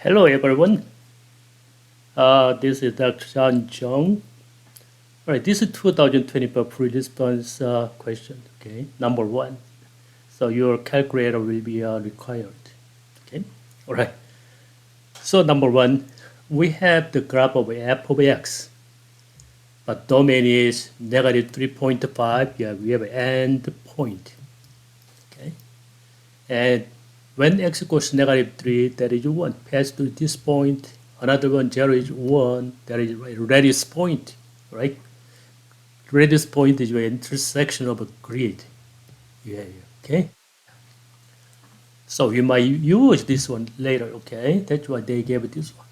Hello everyone. This is Dr. Chung. All right, this is 2024 pre-response question. Okay, number one. So your calculator will be required. Okay. All right. So number one, we have the graph of f of x, but domain is negative 3.5. Yeah, we have an end point. Okay. And when x equals negative 3, that is 1. Pass to this point. Another one, 0 is 1. That is radius point, right? Radius point is your intersection of a grid. Yeah, okay? So you might use this one later, okay? That's why they gave this one.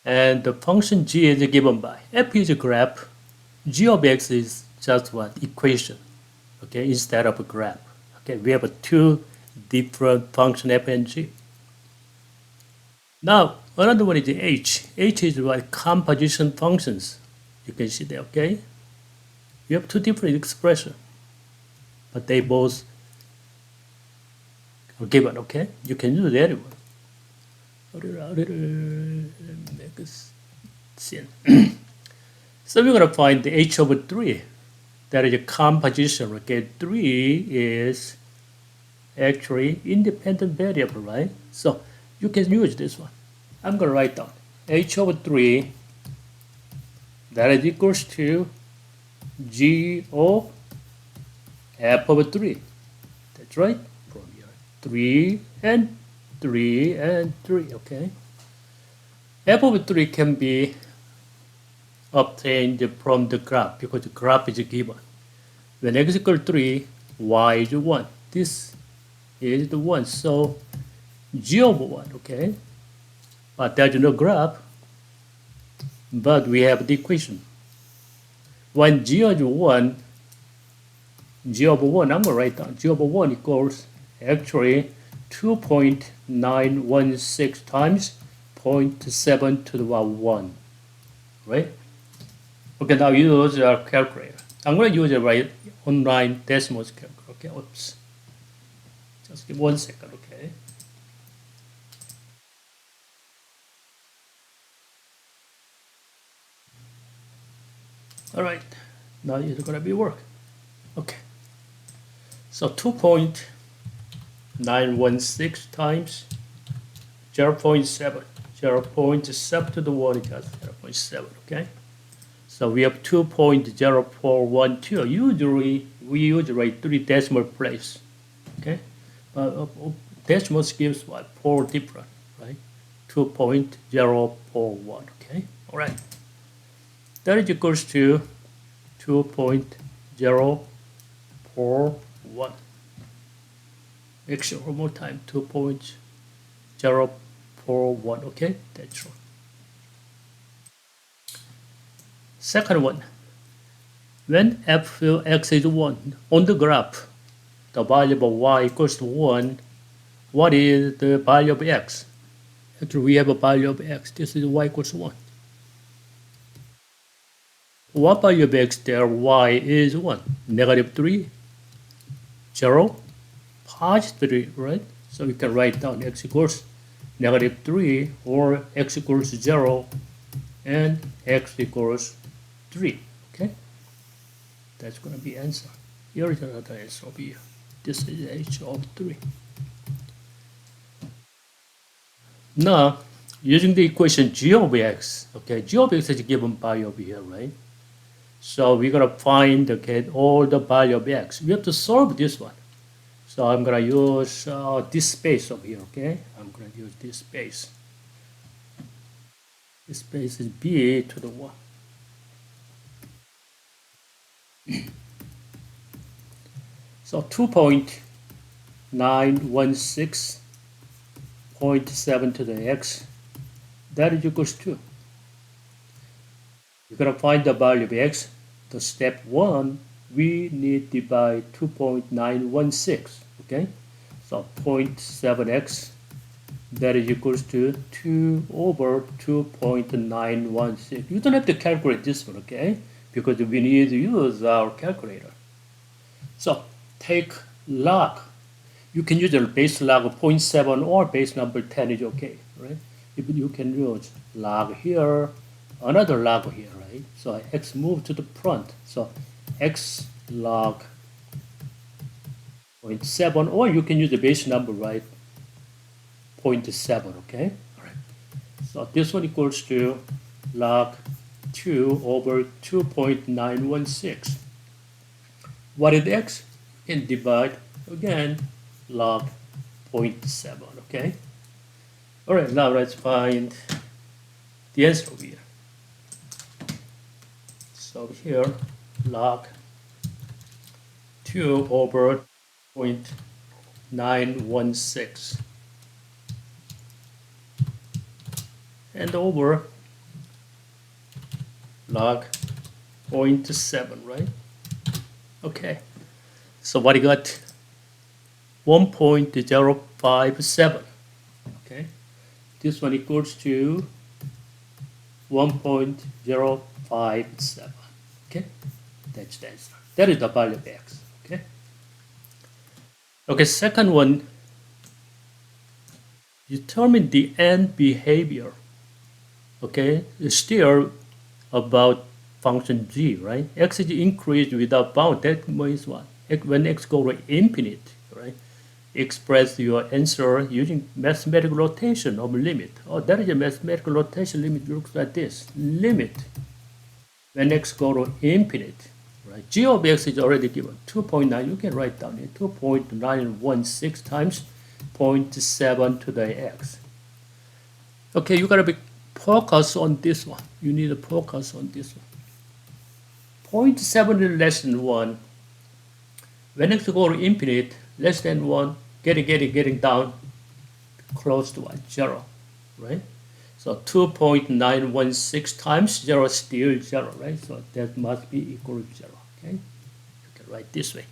And the function g is given by f is a graph. G of x is just what? Equation, okay? Instead of a graph. Okay, we have two different function f and g. Now, another one is h. H is what? Composition functions. You can see that, okay? You have two different expressions, but they both are given, okay? You can use any one. Make a scene. So we're going to find the h over 3. That is a composition, okay? 3 is actually independent variable, right? So you can use this one. I'm going to write down h over 3 that is equals to g of f over 3. That's right. From here, 3 and 3 and 3, okay? F over 3 can be obtained from the graph because the graph is given. When x equals 3, y is 1. This is the 1. So g over 1, okay? But there's no graph. But we have the equation. When g over 1, g over 1, I'm going to write down g over 1 equals actually 2.916 times 0.7 to the power 1, right? Okay, now use our calculator. I'm going to use a right online decimal calculator. Okay, oops. Just give 1 second, okay? All right, now it's going to be work. Okay, so 2.916 times 0.7. 0.7 to the 1 is just 0.7, okay? So we have 2.0412. Usually, we usually write 3 decimal place, okay? But decimals gives what? 4 different, right? 2.041, okay? All right. That is equals to 2.041. Make sure one more time, 2.041, okay? That's right. Second one, when f of x is 1, on the graph, the value of y equals to 1, what is the value of x? Actually, we have a value of x. This is y equals 1. What value of x there? Y is 1. Negative 3, 0, positive 3, right? So we can write down x equals negative 3 or x equals 0 and x equals 3, okay? That's going to be answer. Here is another answer over here. This is h of 3. Now, using the equation g of x, okay, g of x is given by over here, right? So we're going to find, okay, all the value of x. We have to solve this one. So I'm going to use this space over here, okay? I'm going to use this space. This space is b to the 1. So 2.916.7 to the x, that is equals to. You're going to find the value of x. The step 1, we need to divide 2.916, okay? So 0.7x, that is equals to 2 over 2.916. You don't have to calculate this one, okay? Because we need to use our calculator. So take log. You can use the base log of 0.7 or base number 10 is okay, right? If you can use log here, another log here, right? So x move to the front. So x log 0.7, or you can use the base number, right? 0.7, okay? All right. So this one equals to log 2 over 2.916. What is x? And divide again log 0.7, okay? All right, now let's find the answer here. So here, log 2 over 0.916 and over log 0.7, right? Okay, so what you got? 1.057, okay? This one equals to 1.057, okay? That's the answer. That is the value of x, okay? Okay, second one, determine the end behavior, okay? It's still about function g, right? X is increased without bound. That means what? When x goes to infinite, right? Express your answer using mathematical notation of limit. Oh, that is a mathematical notation. Limit looks like this. Limit when x goes to infinite, right? G of x is already given 2.9. You can write down here 2.916 times 0.7 to the x. Okay, you gotta be focused on this one. You need to focus on this one. 0.7 is less than 1. When x goes to infinite, less than 1, getting down close to 0, right? So 2.916 times 0 is still 0, right? So that must be equal to 0, okay? You can write this way.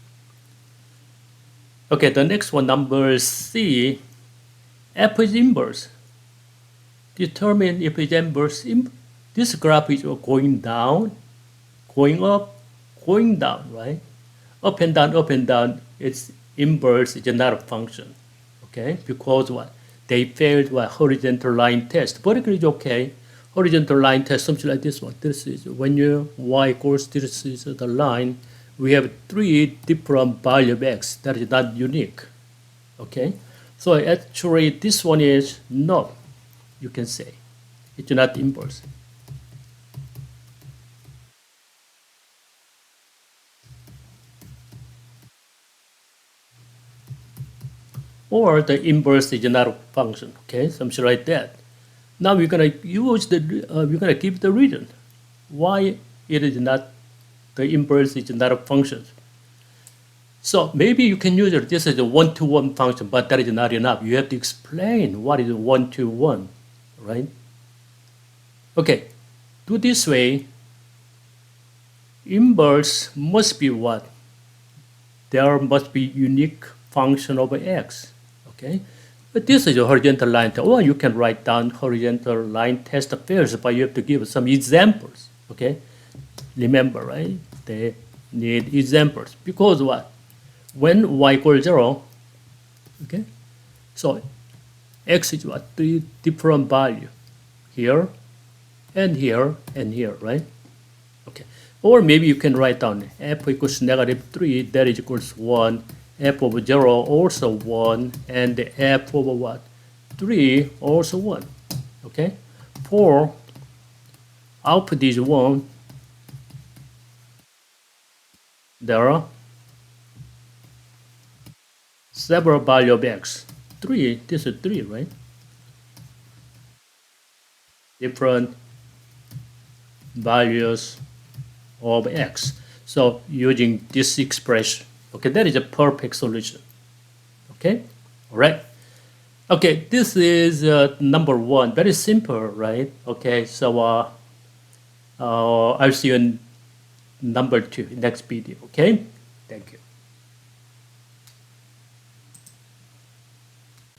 Okay, the next one, number C, f is inverse. Determine if it's inverse. This graph is going down, going up, going down, right? Up and down, it's inverse, it's not a function, okay? Because what? They failed what? Horizontal line test. Vertical is okay. Horizontal line test, something like this one. This is when you y equals this is the line. We have 3 different value of x. That is not unique, okay? So actually, this one is no. You can say it's not inverse. Or the inverse is not a function, okay? Something like that. Now we're gonna use we're gonna give the reason why it is not, the inverse is not a function. So maybe you can use it, this is a one-to-one function, but that is not enough. You have to explain what is one-to-one, right? Okay, do this way. Inverse must be what? There must be unique function of x, okay? But this is a horizontal line test. Or you can write down horizontal line test affairs, but you have to give some examples, okay? Remember, right? They need examples. Because what? When y equals 0, okay? So x is what? 3 different value. Here, and here, and here, right? Okay. Or maybe you can write down f equals -3, that is equals 1, f of 0 also 1, and f of what? 3 also 1, okay? For output is 1, there are several value of x. 3, this is 3, right? Different values of x. So using this expression, okay, that is a perfect solution. Okay, all right. Okay, this is number 1. Very simple, right? Okay, so I'll see you in number 2 next video. Okay, thank you.